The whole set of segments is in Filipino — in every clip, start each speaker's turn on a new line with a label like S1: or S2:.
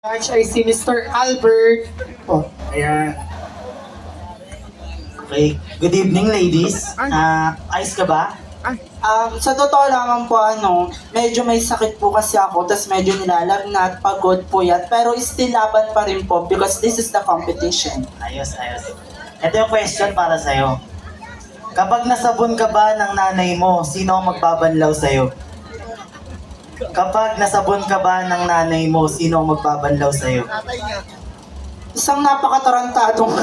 S1: Judge ay si Mr. Albert. Oh,
S2: Ayan. Okay. Good evening, ladies. Ayos ka ba?
S3: Sa totoo lamang po, medyo may sakit po kasi ako, tas medyo nilalagnat, pagod po yan, pero still laban pa rin po because this is the competition.
S2: Ayos. Ito yung question para sa'yo. Kapag nasabon ka ba ng nanay mo, sino ang magbabanlaw sa'yo? Kapag nasabon ka ba ng nanay mo, sino ang magbabanlaw sa'yo?
S3: Isang napakatarantadong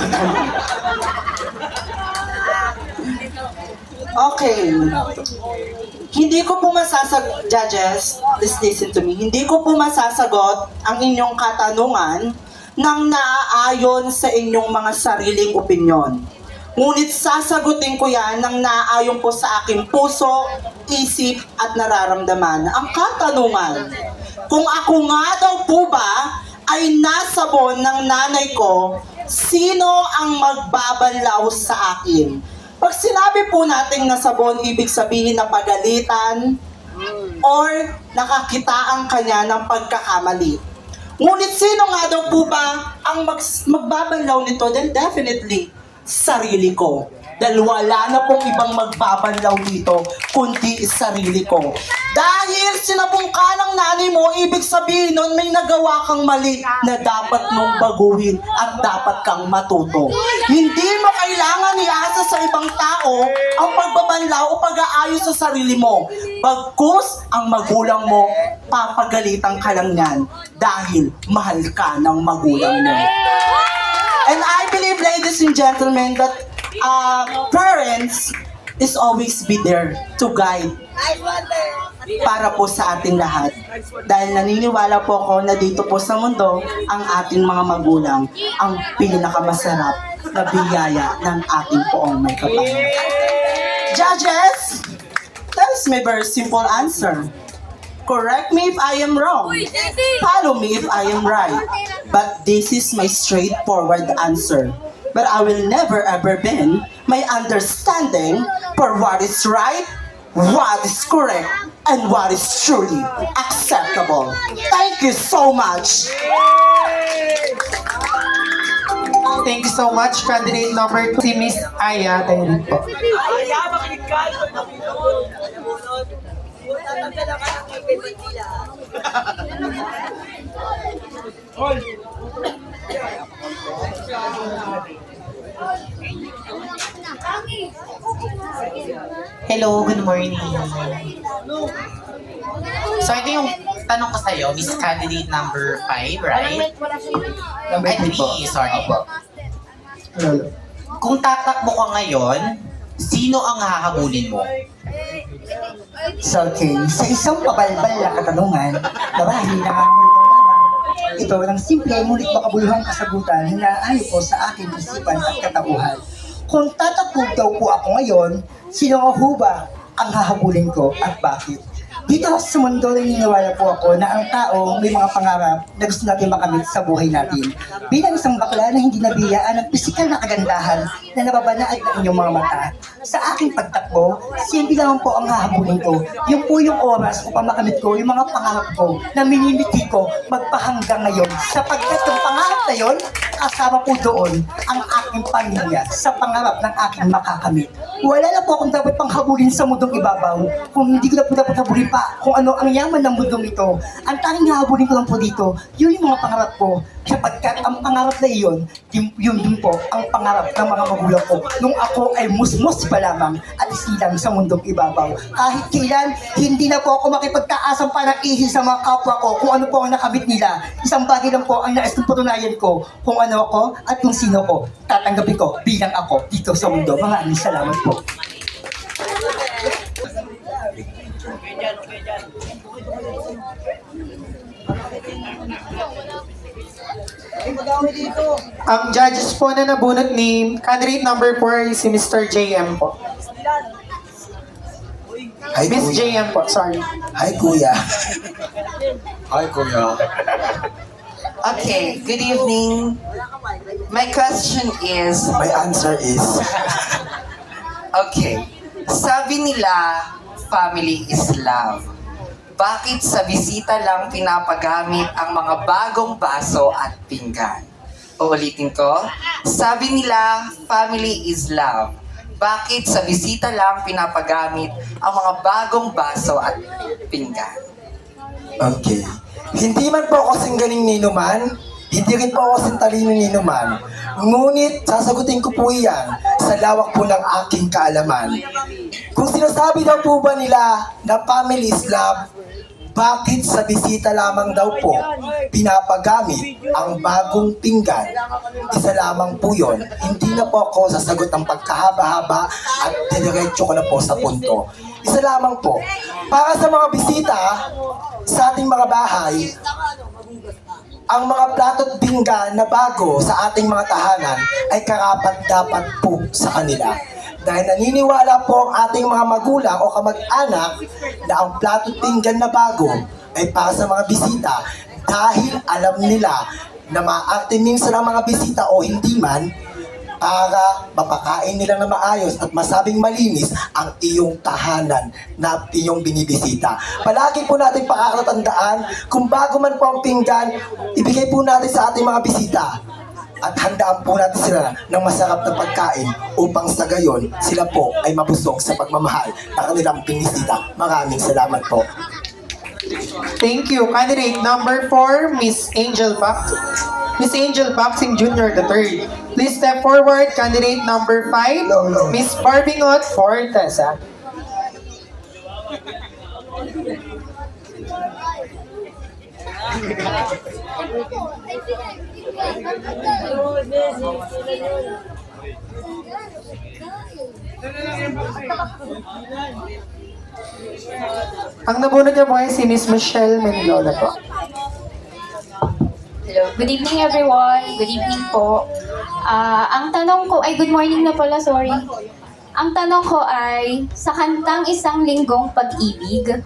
S3: Okay. Hindi ko po judges, please listen to me. Hindi ko po masasagot ang inyong katanungan nang naaayon sa inyong mga sariling opinyon. Ngunit sasagutin ko yan nang naaayon po sa aking puso, isip at nararamdaman. Ang katanungan, kung ako nga daw po ba ay nasabon ng nanay ko, sino ang magbabanlaw sa akin? Pag sinabi po natin nasabon, ibig sabihin na pagalitan or nakakitaan kanya ng pagkakamali. Ngunit sino nga daw po ba ang magbabanlaw nito? Then definitely, sarili ko. Dahil wala na pong ibang magbabanlaw dito, kundi sarili ko. Dahil sinabong ka ng nanay mo, ibig sabihin nun may nagawa kang mali na dapat mong baguhin at dapat kang matuto. Hindi mo kailangan iasa sa ibang tao ang pagbabanlaw o pag-aayos sa sarili mo. Bagkus ang magulang mo, papagalitan ka lang yan dahil mahal ka ng magulang mo. And I believe, ladies and gentlemen, that parents is always be there to guide para po sa ating lahat. Dahil naniniwala po ako na dito po sa mundo, ang ating mga magulang ang pinakamasarap na biyaya ng ating poong may kapal. Judges, that is my very simple answer. Correct me if I am wrong. Follow me if I am right. But this is my straightforward answer. But I will never ever bend my understanding for what is right, what is correct, and what is truly acceptable. Thank you so much.
S1: thank you so much. Candidate number 2, si Miss Aya. Tayo po.
S4: Hello, good morning. So ito yung tanong ko sa'yo, Miss Candidate number 5, right?
S1: Number 3 po.
S4: 3, sorry.
S1: Lolo.
S4: Kung tatakbo ka ngayon, sino ang hahabulin mo?
S5: So, okay, sa isang pabalbal na katanungan, marahil nakahulugan lamang ito ng simple ngunit makabuluhang kasagutan na ayon po sa aking isipan at katauhan. Kung tatakbo daw po ako ngayon, sino nga ho ba ang hahabulin ko at bakit? Dito sa mundo naniniwala po ako na ang tao may mga pangarap na gusto natin makamit sa buhay natin. Bilang isang bakla na hindi nabiyaan ng pisikal na kagandahan na nababanaad ng inyong mga mata, sa aking pagtakbo, simple naman po ang hahabulin ko. Yung po yung oras upang makamit ko yung mga pangarap ko na minimiti ko magpahanggang ngayon. Sapagkat yung pangarap na yon, kasama po doon ang aking pamilya sa pangarap ng aking makakamit. Wala na po akong dapat pang habulin sa mundong ibabaw kung hindi ko na po dapat habulin pa kung ano ang yaman ng mundong ito. Ang tanging hahabulin ko lang po dito, yun yung mga pangarap ko. Sapagkat ang pangarap na iyon, yun din po ang pangarap ng mga magulang ko nung ako ay musmus pa lamang at isilang sa mundong ibabaw. Kahit kailan, hindi na po ako makipagtaasang parang ihil sa mga kapwa ko kung ano po ang nakamit nila. Isang bagay lang po ang nais kong patunayan ko kung ano ako at kung sino ko. Tatanggapin ko bilang ako dito sa mundo. Maraming salamat po.
S1: Ang judges po na nabunot ni candidate number 4 ay si Mr. JM po.
S6: Hi,
S1: Miss
S6: Kuya.
S1: JM po, sorry.
S6: Hi, Kuya. Hi, Kuya.
S7: Okay, good evening. My question is,
S6: My answer is,
S7: okay, sabi nila, family is love. Bakit sa bisita lang pinapagamit ang mga bagong baso at pinggan? Uulitin ko, sabi nila, family is love. Bakit sa bisita lang pinapagamit ang mga bagong baso at pinggan?
S6: Okay. Hindi man po ako kasing galing ni Numan, hindi rin po ako kasing talino ni Numan. Ngunit sasagutin ko po iyan sa lawak po ng aking kaalaman. Kung sinasabi daw po ba nila na family is love, bakit sa bisita lamang daw po pinapagamit ang bagong pinggan? Isa lamang po yun. Hindi na po ako sasagot ng pagkahaba-haba at diretso ko na po sa punto. Isa lamang po. Para sa mga bisita sa ating mga bahay, ang mga plato at pinggan na bago sa ating mga tahanan ay karapat-dapat po sa kanila. Dahil naniniwala po ang ating mga magulang o kamag-anak na ang plato at pinggan na bago ay para sa mga bisita dahil alam nila na ma-actiming sila mga bisita o hindi man para mapakain nila na maayos at masabing malinis ang iyong tahanan na iyong binibisita. Palagi po natin pakakatandaan kung bago man po ang pinggan, ibigay po natin sa ating mga bisita. At handaan po natin sila ng masarap na pagkain upang sa gayon sila po ay mabusog sa pagmamahal ng kanilang binisita. Maraming salamat po.
S1: Thank you. Candidate number 4, Miss Angel Pac. Miss Angel Paxing Jr. III. Please step forward. Candidate number 5, Miss Barbingot Fortes. Ang nabunod niya po ay si Miss Michelle Mendiola po.
S8: Hello. Good evening, everyone. Good evening po. Ang tanong ko ay, good morning na pala, sorry. Ang tanong ko ay, sa kantang Isang Linggong Pag-ibig,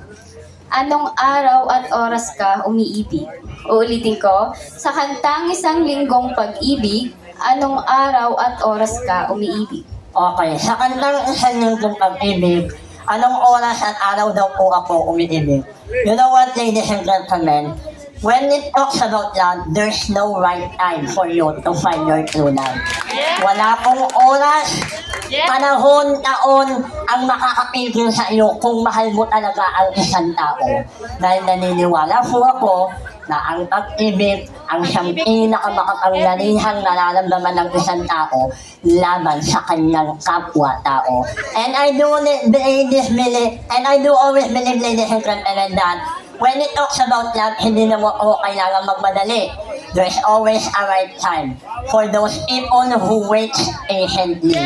S8: anong araw at oras ka umiibig? Uulitin ko, sa kantang Isang Linggong Pag-ibig, anong araw at oras ka umiibig?
S9: Okay, sa kantang Isang Linggong Pag-ibig, anong oras at araw daw po ako umiibig? You know what, ladies and gentlemen? When it talks about love, there's no right time for you to find your true love. Wala pong oras, panahon, taon ang makakapigil sa iyo kung mahal mo talaga ang isang tao. Dahil naniniwala po ako na ang pag-ibig ang siyang pinakamakapangyarihang nararamdaman ng isang tao laban sa kanyang kapwa-tao. And I do always believe, ladies and gentlemen, that when it talks about love, hindi na mo kailangan magmadali. There's always a right time for those people who wait patiently.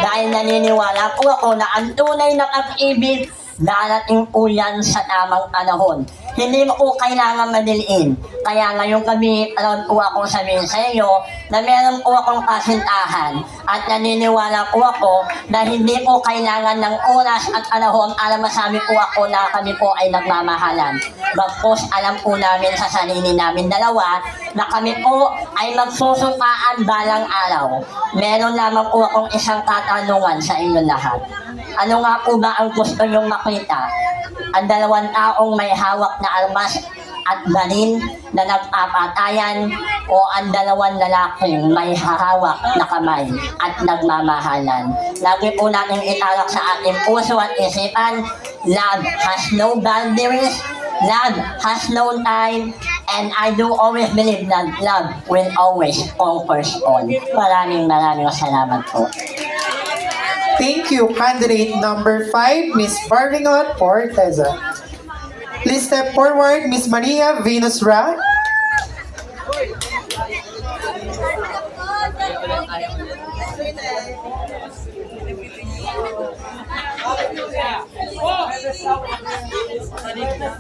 S9: Dahil naniniwala po ako na ang tunay na pag-ibig, darating po yan sa tamang panahon. Hindi mo po kailangan madiliin. Kaya ngayong gabi, alam po ako sabihin sa iyo na meron po akong kasintahan at naniniwala po ako na hindi po kailangan ng oras at panahon para masabi po ako na kami po ay nagmamahalan. Bagkus alam po namin sa sarili namin dalawa na kami po ay magsusukaan balang araw. Meron lamang po akong isang katanungan sa inyo lahat. Ano nga po ba ang gusto niyong makita? Ang dalawang taong may hawak na armas at balin na nagpapatayan o ang dalawang lalaking may hahawak na kamay at nagmamahalan. Lagi po natin italak sa ating puso at isipan, love has no boundaries, love has no time, and I do always believe that love will always conquer all. Maraming salamat po.
S1: Thank you. Candidate number 5, Miss Barbingot Fortes. Please step forward, Miss Maria Venus Ra.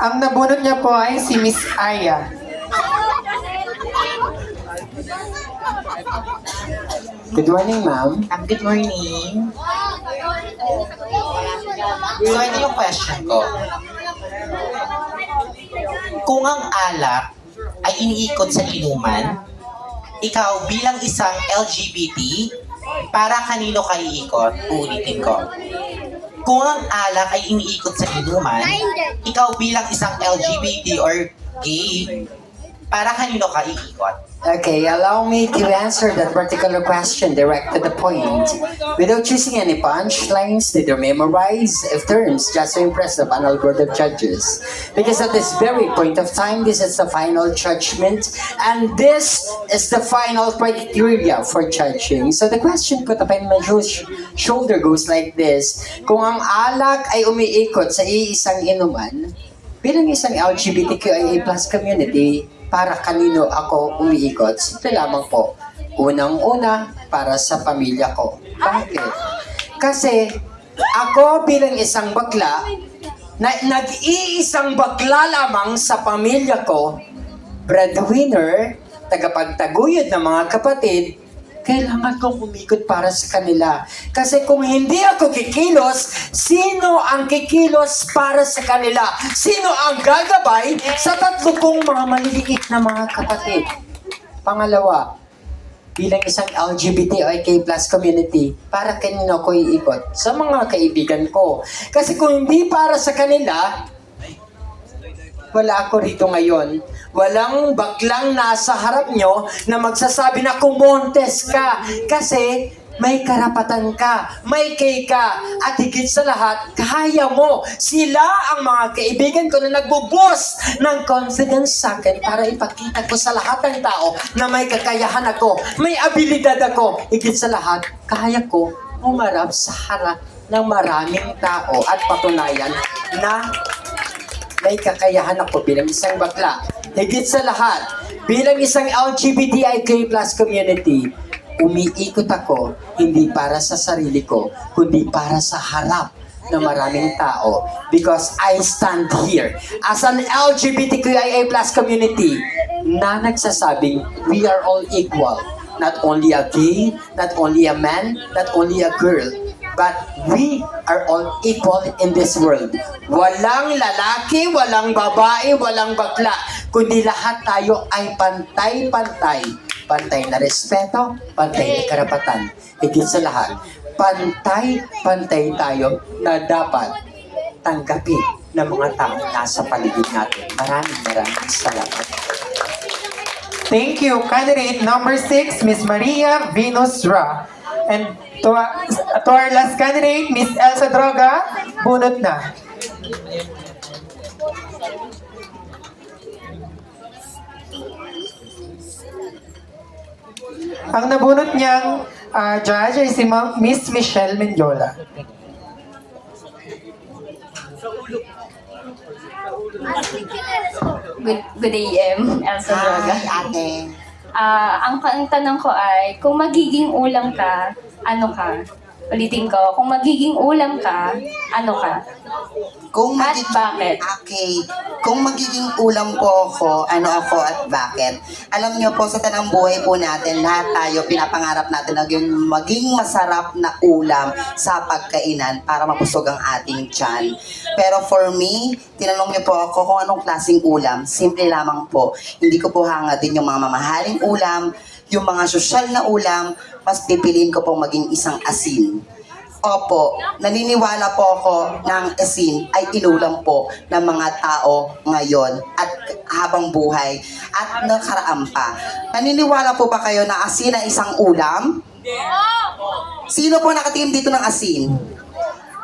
S1: Ang nabunot niya po ay si Miss Aya. Good morning, ma'am.
S4: Good morning. So, ito yung question ko. Kung ang alak ay iniikot sa inuman, ikaw bilang isang LGBT, para kanino ka iikot? Uulitin ko. Kung ang alak ay iniikot sa inuman, ikaw bilang isang LGBT or gay, para kanino ka iikot?
S10: Okay, allow me to answer that particular question direct to the point. Without choosing any punchlines, neither memorize of terms just to impress the panel board of judges. Because at this very point of time, this is the final judgment, and this is the final criteria for judging. So the question put upon my shoulder goes like this. Kung ang alak ay umiikot sa iisang inuman, bilang isang LGBTQIA+ community, para kanino ako umiikot? Simple lamang po. Unang-una, para sa pamilya ko. Bakit? Kasi ako bilang isang bakla, na nag-iisang bakla lamang sa pamilya ko, breadwinner, tagapagtaguyod ng mga kapatid, kailangan kong umikot para sa kanila. Kasi kung hindi ako kikilos, sino ang kikilos para sa kanila? Sino ang gagabay sa tatlo kong mga maliliit na mga kapatid? Pangalawa, bilang isang LGBTIQ+ community, para kanino ko iikot? Sa mga kaibigan ko. Kasi kung hindi para sa kanila, wala ako rito ngayon. Walang baklang nasa harap nyo na magsasabi na kumontes ka. Kasi may karapatan ka, may kay ka, at higit sa lahat, kaya mo. Sila ang mga kaibigan ko na nagbo-boost ng confidence sa akin para ipakita ko sa lahat ng tao na may kakayahan ako, may abilidad ako. Higit sa lahat, kaya ko umarap sa harap ng maraming tao at patunayan na may kakayahan ako bilang isang bakla. Higit sa lahat, bilang isang LGBTIQ+ community, umiikot ako hindi para sa sarili ko, kundi para sa harap ng maraming tao. Because I stand here as an LGBTQIA+ community na nagsasabing we are all equal. Not only a gay, not only a man, not only a girl, but we are all equal in this world. Walang lalaki, walang babae, walang bakla, kundi lahat tayo ay pantay-pantay. Pantay na respeto, pantay na karapatan. Higit sa lahat, pantay-pantay tayo na dapat tanggapin ng mga tao nasa paligid natin. Maraming salamat.
S1: Thank you. Candidate number 6, Miss Maria Venus Ra. And to our last candidate, Miss Elsa Droga, bunot na. Ang nabunot niyang judge ay si Miss Michelle Mendiola.
S8: Good AM, Elsa Droga.
S4: ate.
S8: Ang tanong ko ay, kung magiging ulam ka, ano ka? Ulitin ko, kung magiging ulam ka, ano ka?
S11: Kung
S8: At
S11: magiging,
S8: bakit?
S11: Okay. Kung magiging ulam po ako, ano ako at bakit? Alam niyo po, sa tanang buhay po natin, lahat tayo, pinapangarap natin na maging masarap na ulam sa pagkainan para mapusog ang ating tiyan. Pero for me, tinanong niyo po ako kung anong klaseng ulam. Simple lamang po. Hindi ko po hanga din yung mga mamahaling ulam, yung mga sosyal na ulam, mas pipiliin ko pong maging isang asin. Opo, naniniwala po ako na ang asin ay inulam po ng mga tao ngayon at habang buhay at nakaraan pa. Naniniwala po ba kayo na asin ay isang ulam? Sino po nakatingin dito ng asin?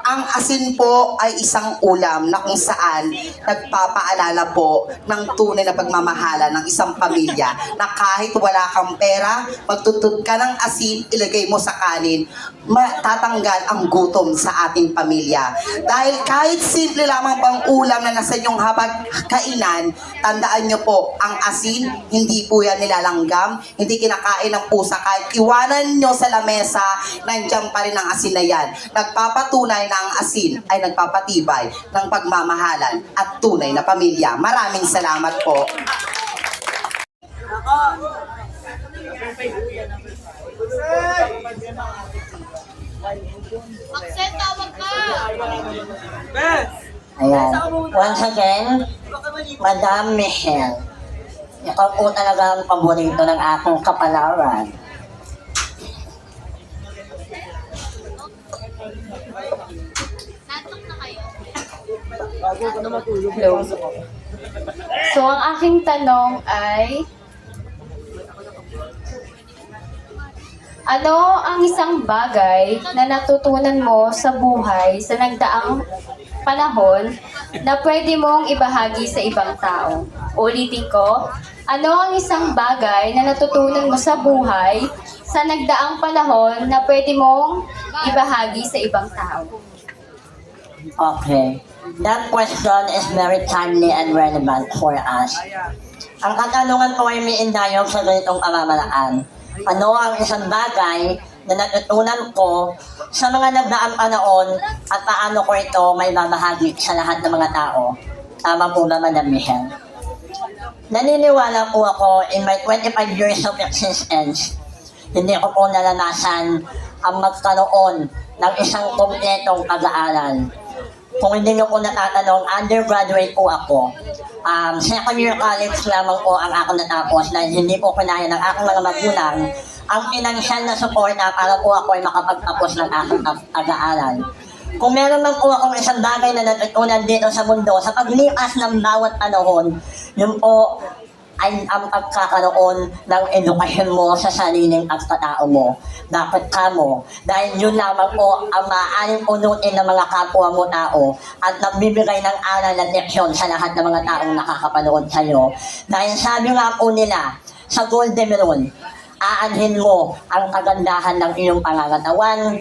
S11: Ang asin po ay isang ulam na kung saan nagpapaalala po ng tunay na pagmamahala ng isang pamilya na kahit wala kang pera, magtutod ka ng asin, ilagay mo sa kanin, matatanggal ang gutom sa ating pamilya. Dahil kahit simple lamang pang ulam na nasa inyong habang kainan, tandaan nyo po, ang asin, hindi po yan nilalanggam, hindi kinakain ng pusa. Kahit iwanan nyo sa lamesa, nandiyan pa rin ang asin na yan. Nagpapatunay na ang asin ay nagpapatibay ng pagmamahalan at tunay na pamilya. Maraming salamat po.
S9: Ayan. Once again, Madam Michelle. Ikaw po talaga ang paborito ng aking kapalaran.
S8: Hello. So, ang aking tanong ay, ano ang isang bagay na natutunan mo sa buhay sa nagdaang panahon na pwede mong ibahagi sa ibang tao? Ulitin ko, ano ang isang bagay na natutunan mo sa buhay sa nagdaang panahon na pwede mong ibahagi sa ibang tao?
S9: Okay. That question is very timely and relevant for us. Ang katanungan po ay miindayog sa ganitong pamamaraan. Ano ang isang bagay na natutunan ko sa mga nagdaang panahon at paano ko ito may babahagi sa lahat ng mga tao? Tama po ba, Madam Michelle? Naniniwala po ako in my 25 years of existence, hindi ko po naranasan ang magkaroon ng isang kompletong pag-aaral. Kung hindi nyo po natatanong, undergraduate po ako. Second year college lamang po ang ako natapos dahil hindi po kinaya ng aking mga magulang ang financial na suporta para po ako ay makapagtapos ng aking pag-aaral. Kung meron man po akong isang bagay na natutunan dito sa mundo, sa paglikas ng bawat panahon, yun po ay ang pagkakaroon ng edukasyon mo sa sariling pagkatao mo. Dapat ka mo. Dahil yun lamang po ang maaaring punutin ng mga kapwa mo tao at nagbibigay ng aral at leksyon sa lahat ng mga taong nakakapanood sa iyo. Dahil sabi nga po nila, sa Golden Rule, aanhin mo ang kagandahan ng iyong pangangatawan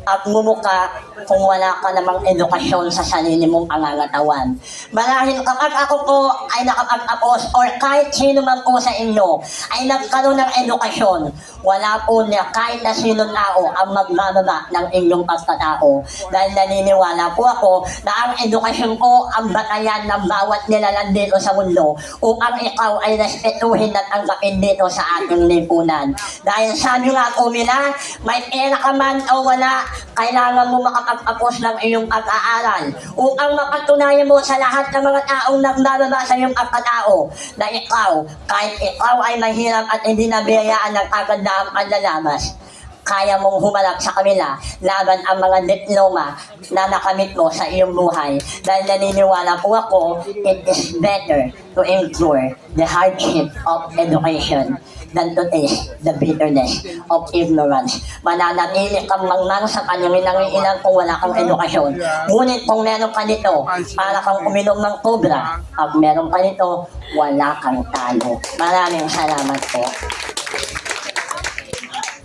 S9: at mumuka kung wala ka namang edukasyon sa sarili mong pangangatawan. Marahil kapag ako po ay nakapag-tapos or kahit sino man po sa inyo ay nagkaroon ng edukasyon, wala po niya kahit na sino tao ang magbababa ng inyong pagkatao. Dahil naniniwala po ako na ang edukasyon ko ang batayan ng bawat nilalang dito sa mundo upang ikaw ay respetuhin at tanggapin dito sa ating lipunan. Dahil sabi nga po nila, may pera ka man o wala, kailangan mo makapagtapos ng iyong pag-aaral upang mapatunayan mo sa lahat ng mga taong nagbababa sa iyong pagkatao na ikaw, kahit ikaw ay mahirap at hindi nabiyayaan ng kagandahang panlalamas, kaya mong humarap sa kanila laban ang mga diploma na nakamit mo sa iyong buhay. Dahil naniniwala po ako, it is better to endure the hardship of education than to taste the bitterness of ignorance. Mananatili kang mangmang sa kanyang nangiilang kung wala kang edukasyon. Ngunit kung meron ka nito, para kang uminom ng kubra. Pag meron ka nito, wala kang talo. Maraming salamat po.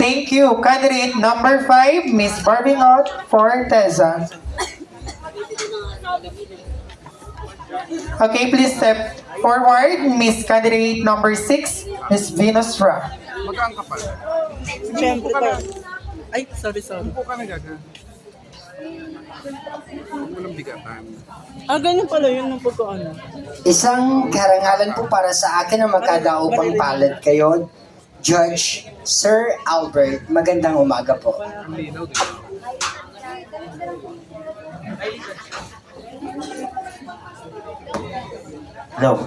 S1: Thank you. Candidate number 5, Miss Barbingot for TESA. Okay, please step forward. Miss Candidate number 6, Miss Venus Ra.
S12: Magkaan ka pala?
S3: Siyempre
S12: Upo ka
S3: po.
S12: na.
S3: Ay, sorry.
S12: Upo ka na, gaga. Walang bigatan.
S3: Ganyan pala yun ng pagkaano.
S10: Isang karangalan po para sa akin na makadaupang palad kayo, Judge Sir Albert. Magandang umaga po.
S12: Ang linaw, di ba?
S2: Hello.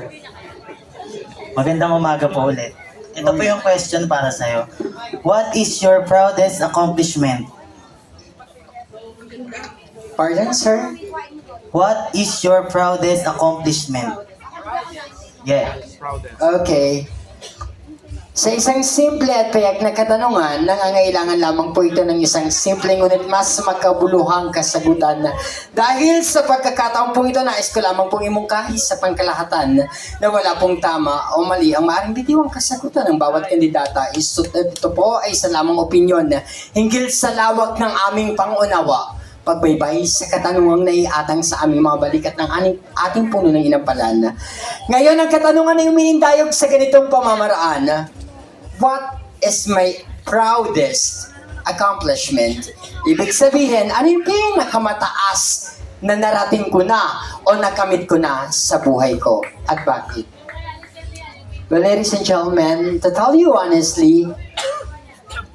S2: Magandang umaga po ulit. Ito po yung question para sa'yo. What is your proudest accomplishment?
S10: Pardon, sir?
S2: What is your proudest accomplishment? Yeah.
S12: Proudest.
S10: Okay. Sa isang simple at payak na katanungan, nangangailangan lamang po ito ng isang simple ngunit mas makabuluhang kasagutan. Dahil sa pagkakataon po ito, nais ko lamang pong imungkahi sa pangkalahatan na wala pong tama o mali ang maaaring bitiwang kasagutan ng bawat kandidata. Ito po ay isa lamang opinyon hinggil sa lawak ng aming pangunawa. Pagbaybay sa katanungang naiatang sa aming mga balikat ng ating puno ng inampalan. Ngayon, ang katanungan ay umiindayog sa ganitong pamamaraan. What is my proudest accomplishment? Ibig sabihin, ano yung pinakamataas na narating ko na o nakamit ko na sa buhay ko? At bakit? Well, ladies and gentlemen, to tell you honestly,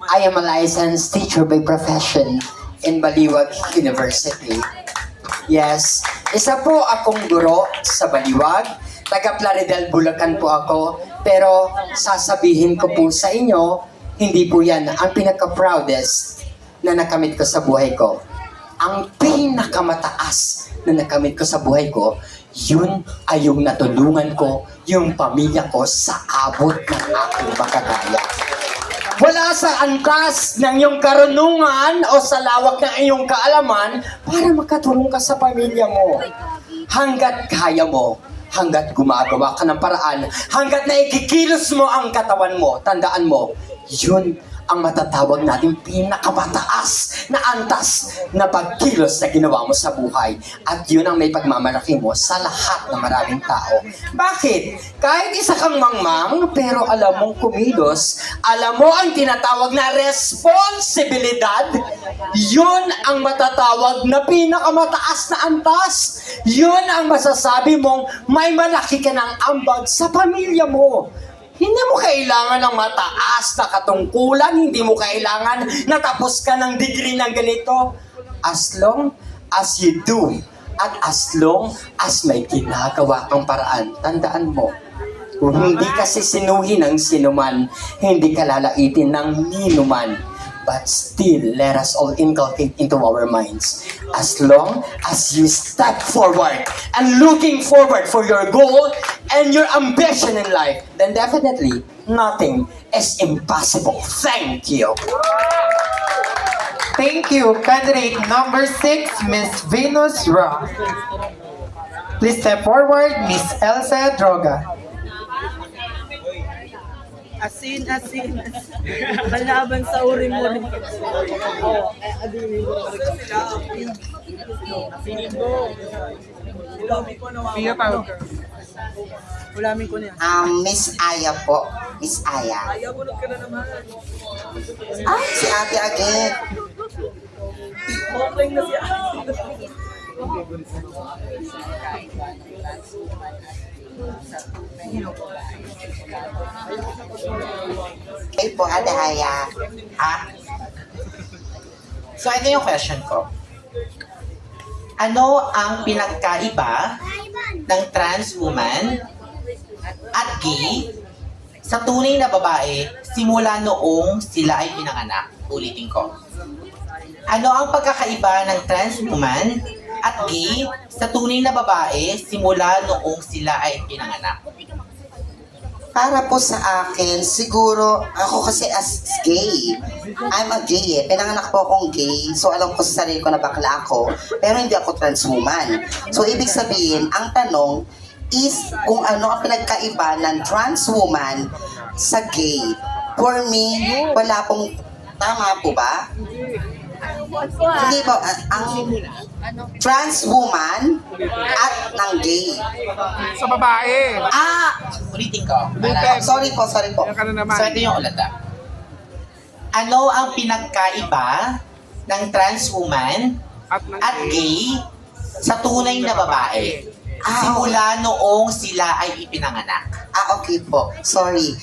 S10: I am a licensed teacher by profession in Baliwag University. Yes, isa po akong guro sa Baliwag. Taga Plaridel, Bulacan po ako. Pero sasabihin ko po sa inyo, hindi po yan ang pinaka-proudest na nakamit ko sa buhay ko. ang pinakamataas na nakamit ko sa buhay ko, yun ay yung natulungan ko yung pamilya ko sa abot ng aking makakaya. Wala sa angkas ng iyong karunungan o sa lawak ng iyong kaalaman para makatulong ka sa pamilya mo. Hanggat kaya mo, hanggat gumagawa ka ng paraan, hanggat naikikilos mo ang katawan mo, tandaan mo, yun ang matatawag natin pinakamataas na antas na pagkilos na ginawa mo sa buhay. At yun ang may pagmamalaki mo sa lahat ng maraming tao. Bakit? Kahit isa kang mangmang, pero alam mong kumilos, alam mo ang tinatawag na responsibilidad, yun ang matatawag na pinakamataas na antas. Yun ang masasabi mong may malaki ka ng ambag sa pamilya mo. Hindi mo kailangan ng mataas na katungkulan, hindi mo kailangan na tapos ka ng degree ng ganito. As long as you do, at as long as may ginagawa kang paraan, tandaan mo, kung hindi ka sisinuhin ng sinuman, hindi ka lalaitin ng ninuman. But still, let us all inculcate into our minds. As long as you step forward and looking forward for your goal and your ambition in life, then definitely nothing is impossible. Thank you.
S1: Thank you. Candidate number 6, Miss Venus Rock. Please step forward, Miss Elsa Droga.
S3: Asin. Kalaban sa uri-muri.
S12: Pia, tawag ka.
S3: Ulamin ko niya.
S11: Miss Aya po. Miss Aya.
S3: Bunot ka na naman.
S11: Ay, si Ate again.
S3: Okay na siya.
S11: Ay po, Ate Aya.
S4: Ha? So, ito yung question ko. Ano ang pinagkaiba ng trans woman at gay sa tunay na babae simula noong sila ay pinanganak? Ulitin ko. Ano ang pagkakaiba ng trans woman at gay sa tunay na babae simula noong sila ay pinanganak?
S11: Para po sa akin, siguro, ako kasi as gay, I'm a gay eh. Pinanganak po akong gay, so alam ko sa sarili ko na bakla ako, pero hindi ako trans woman. So, ibig sabihin, ang tanong is kung ano ang pinagkaiba ng trans woman sa gay. For me, wala pong, tama po ba? Hindi po, ang trans woman at ng gay.
S12: Sa babae.
S4: Ulitin ko.
S11: Sorry po.
S12: Yan ka na naman.
S4: So, ito yung ulat. Ano ang pinagkaiba ng trans woman at gay sa tunay na babae simula noong sila ay ipinanganak?
S11: Okay po. Sorry.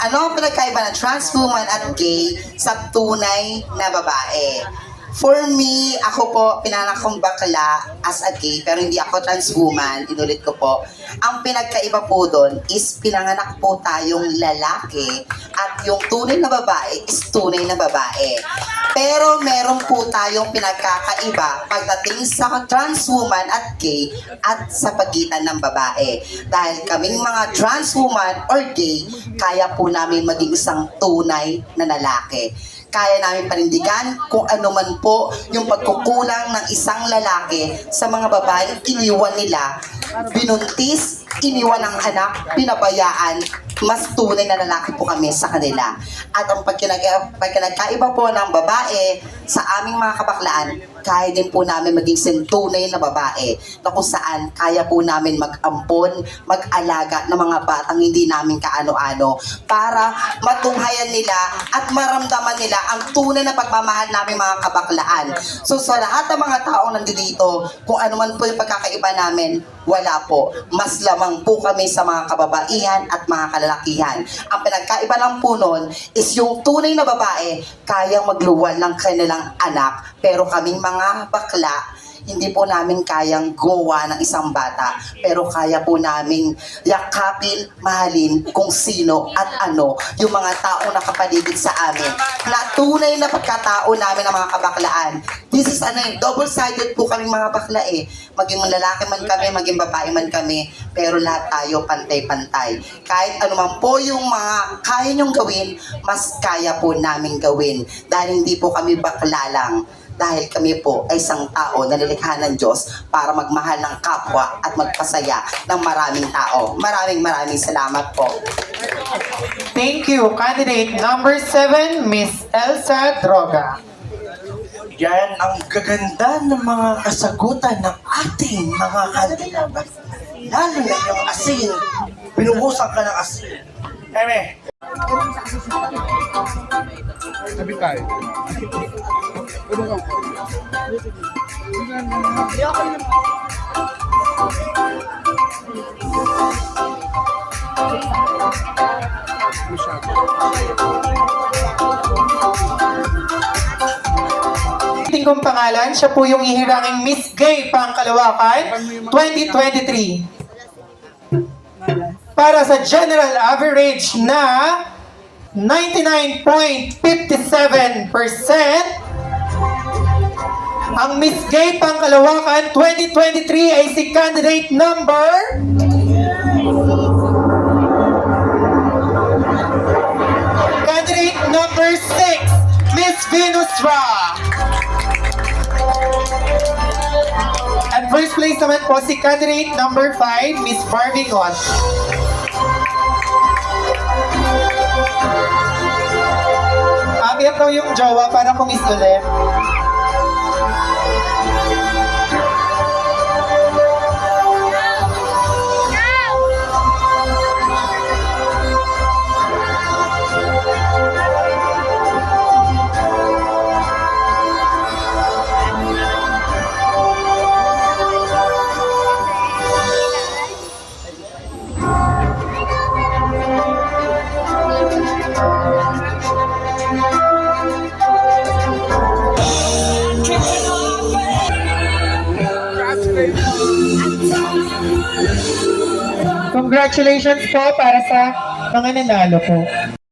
S11: Ano ang pinagkaiba ng trans woman at gay sa tunay na babae? For me, ako po, pinanganak kong bakla as a gay, pero hindi ako trans woman. Inulit ko po. Ang pinagkaiba po doon is pinanganak po tayong lalaki at yung tunay na babae is tunay na babae. Pero meron po tayong pinagkakaiba pagdating sa trans woman at gay at sa pagitan ng babae. Dahil kaming mga trans woman or gay, kaya po namin maging isang tunay na lalaki. Kaya namin panindigan kung ano man po yung pagkukulang ng isang lalaki sa mga babaeng iniwan nila, binuntis, iniwan ng anak, pinabayaan, mas tunay na lalaki po kami sa kanila. At ang pagkinagkaiba po ng babae sa aming mga kabaklaan, kaya din po namin maging tunay na babae na kung saan kaya po namin mag-ampon, mag-alaga ng mga batang hindi namin kaano-ano para matunghayan nila at maramdaman nila ang tunay na pagmamahal namin mga kabaklaan. So sa lahat ng mga taong nandito, kung ano man po yung pagkakaiba namin, wala po. Mas lamang po kami sa mga kababaihan at mga kalalakihan. Ang pinagkaiba lang po nun is yung tunay na babae kayang magluwal ng kanilang anak, pero kaming mga bakla, Hindi po namin kayang gawa ng isang bata, pero kaya po namin yakapin, mahalin kung sino at ano yung mga taong nakapaligid sa amin. Na tunay na pagkatao namin ng mga kabaklaan. This is double-sided po kaming mga bakla eh. Maging lalaki man kami, maging babae man kami, pero lahat tayo pantay-pantay. Kahit anuman po yung mga kaya nyong gawin, mas kaya po namin gawin. Dahil hindi po kami bakla lang. Dahil kami po ay isang tao na nilikha ng Diyos para magmahal ng kapwa at magpasaya ng maraming tao. Maraming salamat po.
S1: Thank you. Candidate number 7, Miss Elsa Droga.
S6: Yan ang gaganda ng mga kasagutan ng ating mga kandidato. Lalo na yung asin. Pinuhusan ka ng asin. Eme.
S12: Sabi tayo.
S1: Ating kong pangalan, siya po yung ihiranging Miss Gay Pangkalawakan 2023. Para sa general average na 99.57%, ang Miss Gay Pangkalawakan 2023 ay si candidate number Candidate number 6, Miss Venus Ra. At first place naman po si candidate number 5, Miss Barbie Got. Iyak daw yung jowa para kumis ulit. Congratulations po para sa mga nanalo po.